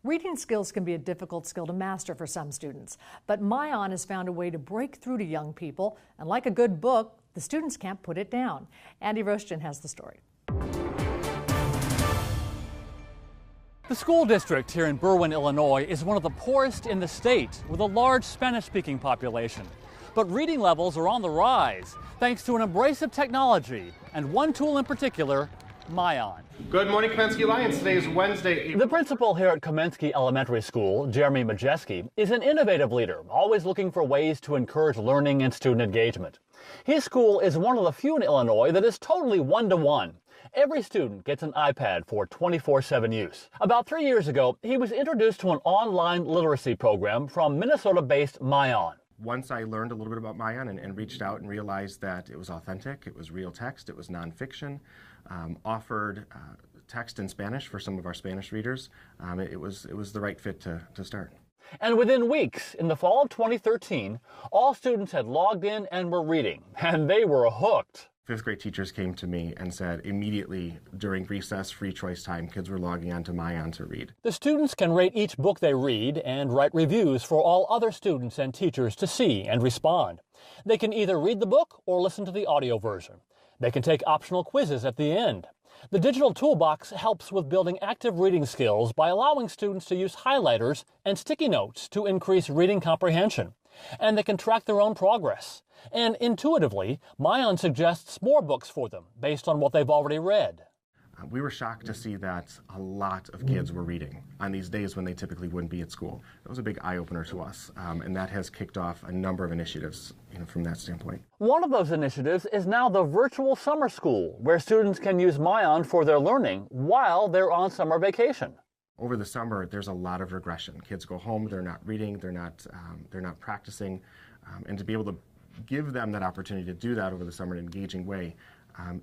Reading skills can be a difficult skill to master for some students, but myON has found a way to break through to young people, and like a good book, the students can't put it down. Roesgen has the story. The school district here in Berwyn, Illinois is one of the poorest in the state, with a large Spanish-speaking population. But reading levels are on the rise, thanks to an embrace of technology, and one tool in particular, myON. Good morning, Komensky Alliance. Today is Wednesday. The principal here at Komensky Elementary School, Jeremy Majeski, is an innovative leader, always looking for ways to encourage learning and student engagement. His school is one of the few in Illinois that is totally one-to-one. Every student gets an iPad for 24/7 use. About 3 years ago, he was introduced to an online literacy program from Minnesota-based myON. Once I learned a little bit about myON and reached out and realized that it was authentic, it was real text, it was nonfiction, offered text in Spanish for some of our Spanish readers, it was the right fit to start. And within weeks, in the fall of 2013, all students had logged in and were reading, and they were hooked. Fifth grade teachers came to me and said immediately during recess, free choice time, kids were logging onto myON to read. The students can rate each book they read and write reviews for all other students and teachers to see and respond. They can either read the book or listen to the audio version. They can take optional quizzes at the end. The digital toolbox helps with building active reading skills by allowing students to use highlighters and sticky notes to increase reading comprehension. And they can track their own progress. And intuitively, myON suggests more books for them based on what they've already read. We were shocked to see that a lot of kids were reading on these days when they typically wouldn't be at school. That was a big eye-opener to us, and that has kicked off a number of initiatives from that standpoint. One of those initiatives is now the virtual summer school, where students can use myON for their learning while they're on summer vacation. Over the summer, there's a lot of regression. Kids go home, they're not reading, they're not practicing, and to be able to give them that opportunity to do that over the summer in an engaging way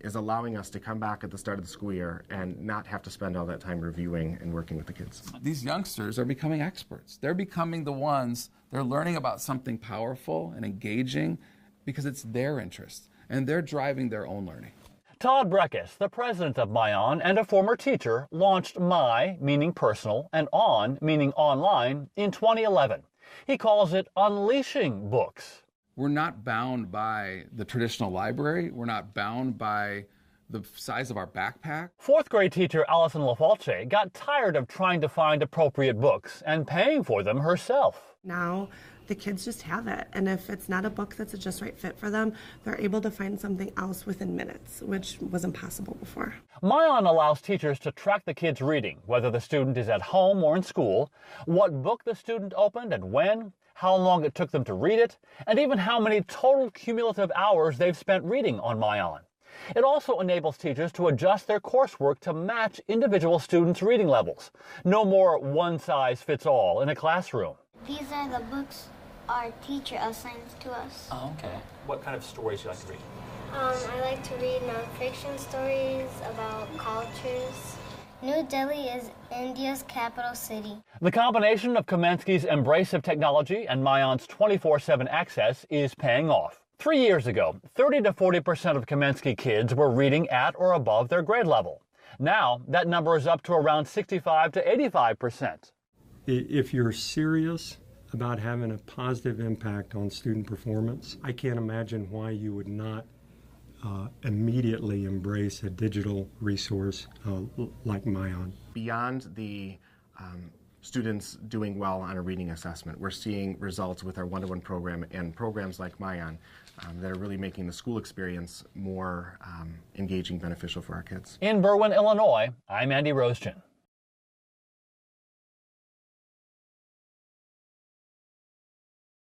is allowing us to come back at the start of the school year and not have to spend all that time reviewing and working with the kids. These youngsters are becoming experts. They're becoming the ones, they're learning about something powerful and engaging because it's their interest, and they're driving their own learning. Todd Brekhus, the president of myON and a former teacher, launched my, meaning personal, and on, meaning online, in 2011. He calls it unleashing books. We're not bound by the traditional library. We're not bound by the size of our backpack. Fourth grade teacher Allison LaFalce got tired of trying to find appropriate books and paying for them herself. Now the kids just have it, and if it's not a book that's a just right fit for them, they're able to find something else within minutes, which was impossible before. myON allows teachers to track the kids' reading, whether the student is at home or in school, what book the student opened and when, how long it took them to read it, and even how many total cumulative hours they've spent reading on myON. It also enables teachers to adjust their coursework to match individual students' reading levels. No more one-size-fits-all in a classroom. These are the books our teacher assigns to us. Oh, okay. What kind of stories do you like to read? I like to read nonfiction stories about cultures. New Delhi is India's capital city. The combination of Komensky's embrace of technology and myON's 24/7 access is paying off. 3 years ago, 30 to 40% of Komensky kids were reading at or above their grade level. Now, that number is up to around 65 to 85%. If you're serious about having a positive impact on student performance, I can't imagine why you would not immediately embrace a digital resource like myON. Beyond the students doing well on a reading assessment, we're seeing results with our one-to-one program and programs like myON that are really making the school experience more engaging, beneficial for our kids. In Berwyn, Illinois, I'm Roesgen.